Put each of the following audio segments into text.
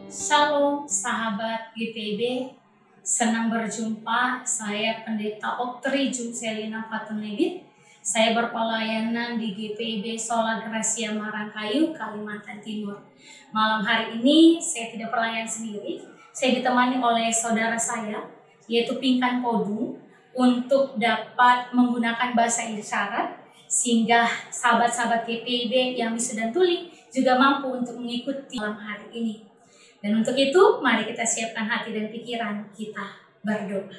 Shalom sahabat GPIB, senang berjumpa. Saya Pendeta Oktri Jumselina Fatunebit. Saya berpelayanan di GPIB Sola Gracia Marangkayu, Kalimantan Timur. Malam hari ini saya tidak pelayan sendiri. Saya ditemani oleh saudara saya, yaitu Pinkan Podung, untuk dapat menggunakan bahasa isyarat sehingga sahabat-sahabat GPIB yang bisu dan tuli juga mampu untuk mengikuti malam hari ini. Dan untuk itu, mari kita siapkan hati dan pikiran kita berdoa.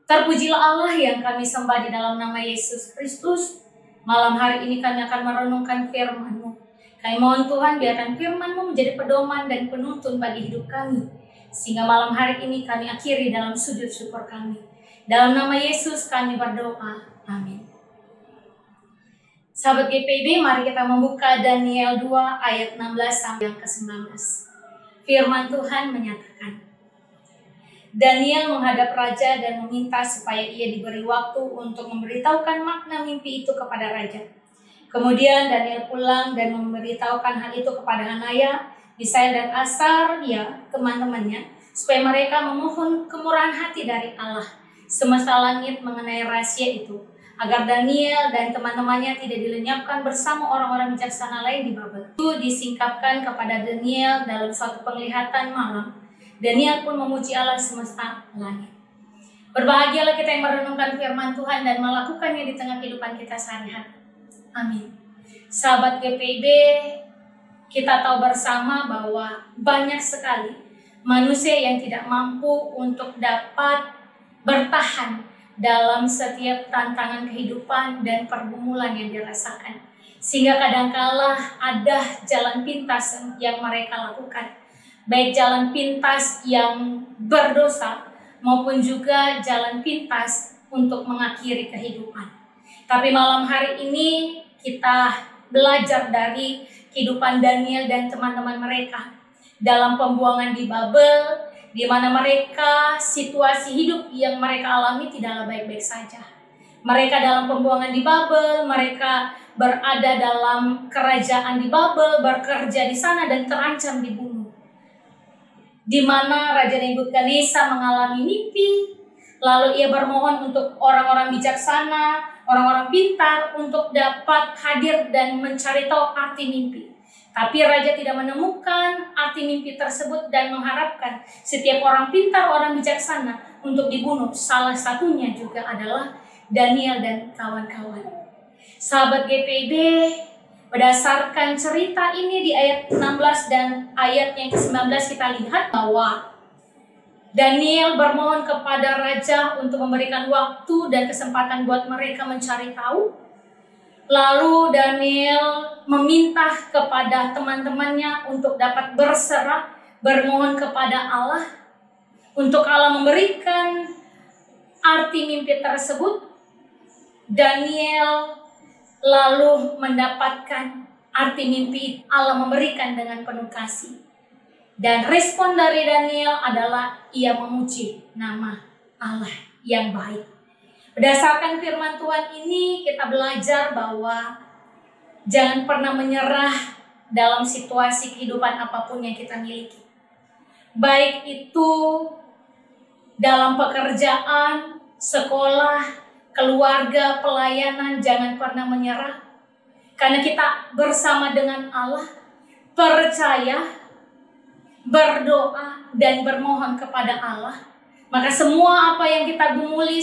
Terpujilah Allah yang kami sembah di dalam nama Yesus Kristus. Malam hari ini kami akan merenungkan firman-Mu. Kami mohon Tuhan, biarkan firman-Mu menjadi pedoman dan penuntun bagi hidup kami. Sehingga malam hari ini kami akhiri dalam sujud syukur kami. Dalam nama Yesus kami berdoa. Amin. Sahabat GPIB, mari kita membuka Daniel 2 ayat 16 sampai yang ke-19. Firman Tuhan menyatakan, Daniel menghadap raja dan meminta supaya ia diberi waktu untuk memberitahukan makna mimpi itu kepada raja. Kemudian Daniel pulang dan memberitahukan hal itu kepada Hanaya, Misael dan Asaria, teman-temannya, supaya mereka memohon kemurahan hati dari Allah semesta langit mengenai rahasia itu, agar Daniel dan teman-temannya tidak dilenyapkan bersama orang-orang bijaksana lain di Babel. Itu disingkapkan kepada Daniel dalam suatu penglihatan malam. Daniel pun memuji Allah semesta langit. Berbahagialah kita yang merenungkan firman Tuhan dan melakukannya di tengah kehidupan kita sehari-hari. Amin. Sahabat GPIB, kita tahu bersama bahwa banyak sekali manusia yang tidak mampu untuk dapat bertahan dalam setiap tantangan kehidupan dan pergumulan yang dirasakan. Sehingga kadangkala ada jalan pintas yang mereka lakukan. Baik jalan pintas yang berdosa maupun juga jalan pintas untuk mengakhiri kehidupan. Tapi malam hari ini kita belajar dari kehidupan Daniel dan teman-teman mereka dalam pembuangan di Babel, di mana mereka situasi hidup yang mereka alami tidaklah baik-baik saja. Mereka dalam pembuangan di Babel, mereka berada dalam kerajaan di Babel, bekerja di sana dan terancam dibunuh. Di mana Raja Nebukadnezar mengalami mimpi, lalu ia bermohon untuk orang-orang bijaksana, orang-orang pintar untuk dapat hadir dan mencari tahu arti mimpi. Tapi raja tidak menemukan arti mimpi tersebut dan mengharapkan setiap orang pintar, orang bijaksana untuk dibunuh. Salah satunya juga adalah Daniel dan kawan-kawan. Sahabat GPIB, berdasarkan cerita ini di ayat 16 dan ayat yang ke-19 kita lihat bahwa Daniel bermohon kepada raja untuk memberikan waktu dan kesempatan buat mereka mencari tahu. Lalu Daniel meminta kepada teman-temannya untuk dapat berserah, bermohon kepada Allah, untuk Allah memberikan arti mimpi tersebut. Daniel lalu mendapatkan arti mimpi, Allah memberikan dengan penuh kasih. Dan respon dari Daniel adalah ia memuji nama Allah yang baik. Berdasarkan firman Tuhan ini kita belajar bahwa jangan pernah menyerah dalam situasi kehidupan apapun yang kita miliki. Baik itu dalam pekerjaan, sekolah, keluarga, pelayanan, jangan pernah menyerah. Karena kita bersama dengan Allah, percaya, berdoa, dan bermohon kepada Allah. Maka semua apa yang kita gumuli,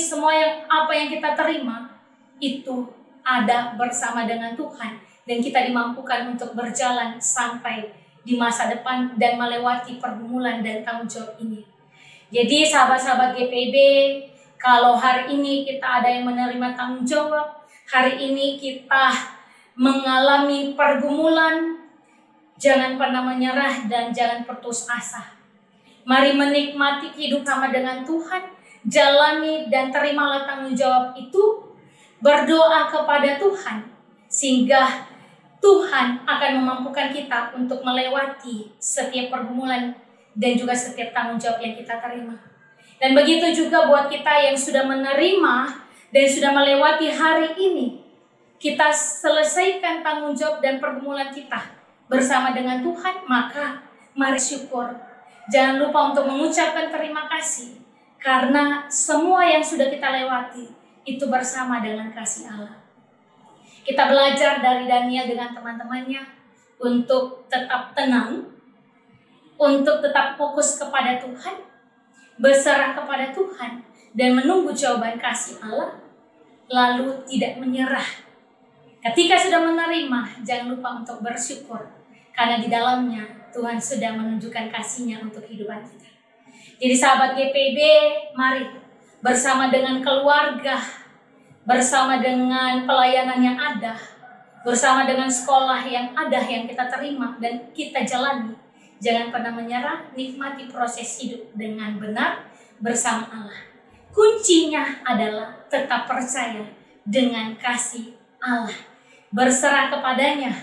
apa yang kita terima, itu ada bersama dengan Tuhan. Dan kita dimampukan untuk berjalan sampai di masa depan dan melewati pergumulan dan tanggung jawab ini. Jadi sahabat-sahabat GPIB, kalau hari ini kita ada yang menerima tanggung jawab, hari ini kita mengalami pergumulan, jangan pernah menyerah dan jangan putus asa. Mari menikmati hidup sama dengan Tuhan, jalani dan terimalah tanggung jawab itu, berdoa kepada Tuhan, sehingga Tuhan akan memampukan kita untuk melewati setiap pergumulan dan juga setiap tanggung jawab yang kita terima. Dan begitu juga buat kita yang sudah menerima dan sudah melewati hari ini, kita selesaikan tanggung jawab dan pergumulan kita bersama dengan Tuhan, maka mari syukur. Jangan lupa untuk mengucapkan terima kasih, karena semua yang sudah kita lewati itu bersama dengan kasih Allah. Kita belajar dari Daniel dengan teman-temannya untuk tetap tenang, untuk tetap fokus kepada Tuhan, berserah kepada Tuhan, dan menunggu jawaban kasih Allah, lalu tidak menyerah. Ketika sudah menerima, jangan lupa untuk bersyukur, karena di dalamnya Tuhan sudah menunjukkan kasih-Nya untuk kehidupan kita. Jadi sahabat GPIB, mari bersama dengan keluarga, bersama dengan pelayanan yang ada, bersama dengan sekolah yang ada yang kita terima dan kita jalani, jangan pernah menyerah, nikmati proses hidup dengan benar bersama Allah. Kuncinya adalah tetap percaya dengan kasih Allah, berserah kepadanya,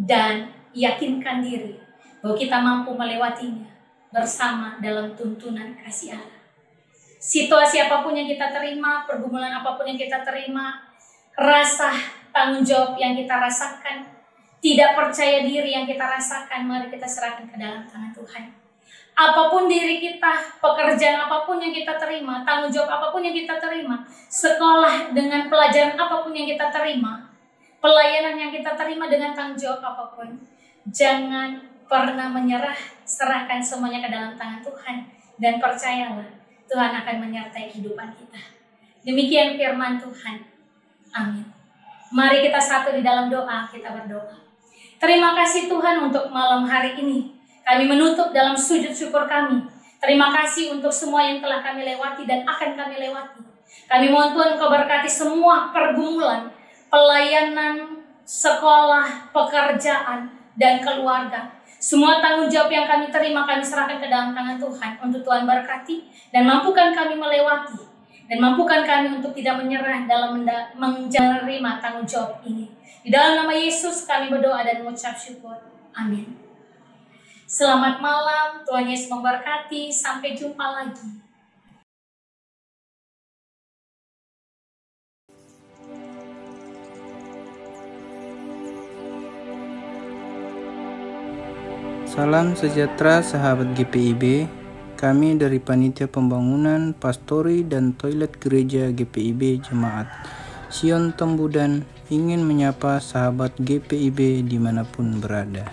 dan yakinkan diri bahwa kita mampu melewatinya bersama dalam tuntunan kasih Allah. Situasi apapun yang kita terima, pergumulan apapun yang kita terima, rasa tanggung jawab yang kita rasakan, tidak percaya diri yang kita rasakan, mari kita serahkan ke dalam tangan Tuhan. Apapun diri kita, pekerjaan apapun yang kita terima, tanggung jawab apapun yang kita terima, sekolah dengan pelajaran apapun yang kita terima, pelayanan yang kita terima dengan tanggung jawab apapun, jangan pernah menyerah, serahkan semuanya ke dalam tangan Tuhan, dan percayalah Tuhan akan menyertai kehidupan kita. Demikian firman Tuhan. Amin. Mari kita satu di dalam doa, kita berdoa. Terima kasih Tuhan untuk malam hari ini. Kami menutup dalam sujud syukur kami. Terima kasih untuk semua yang telah kami lewati dan akan kami lewati. Kami mohon Tuhan Kau berkati semua pergumulan, pelayanan, sekolah, pekerjaan, dan keluarga. Semua tanggung jawab yang kami terima kami serahkan ke dalam tangan Tuhan untuk Tuhan berkati dan mampukan kami melewati dan mampukan kami untuk tidak menyerah dalam menerima tanggung jawab ini. Di dalam nama Yesus kami berdoa dan mengucap syukur. Amin. Selamat malam, Tuhan Yesus memberkati. Sampai jumpa lagi. Salam sejahtera sahabat GPIB. Kami dari Panitia Pembangunan, Pastori, dan Toilet Gereja GPIB Jemaat Sion Tembudan ingin menyapa sahabat GPIB dimanapun berada.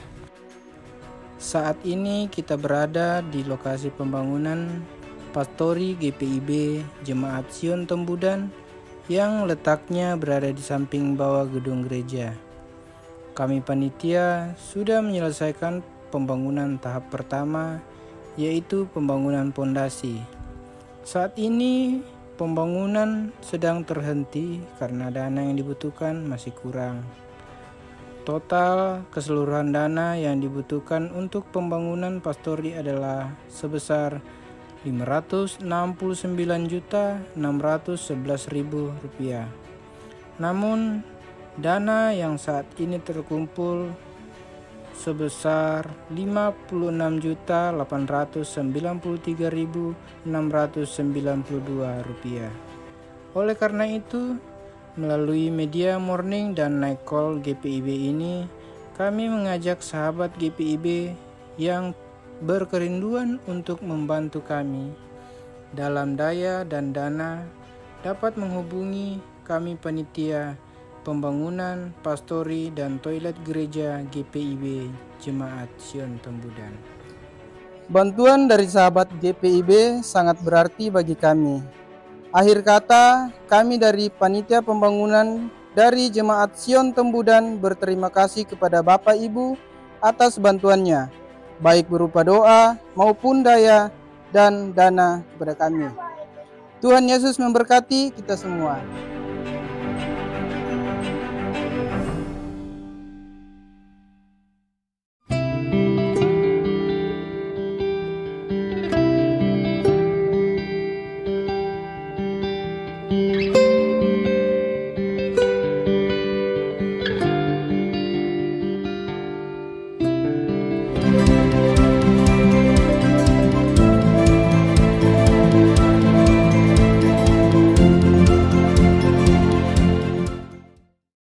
Saat ini kita berada di lokasi pembangunan Pastori GPIB Jemaat Sion Tembudan yang letaknya berada di samping bawah gedung gereja. Kami panitia sudah menyelesaikan pembangunan tahap pertama, yaitu pembangunan pondasi. Saat ini pembangunan sedang terhenti karena dana yang dibutuhkan masih kurang. Total keseluruhan dana yang dibutuhkan untuk pembangunan pastori adalah sebesar Rp569.611.000. Namun dana yang saat ini terkumpul sebesar Rp56893.692. Oleh karena itu, melalui media morning dan night call GPIB ini, kami mengajak sahabat GPIB yang berkerinduan untuk membantu kami dalam daya dan dana dapat menghubungi kami panitia pembangunan pastori dan toilet gereja GPIB Jemaat Sion Tembudan. Bantuan dari sahabat GPIB sangat berarti bagi kami. Akhir kata, kami dari Panitia Pembangunan dari Jemaat Sion Tembudan berterima kasih kepada Bapak Ibu atas bantuannya, baik berupa doa maupun daya dan dana kepada kami. Tuhan Yesus memberkati kita semua.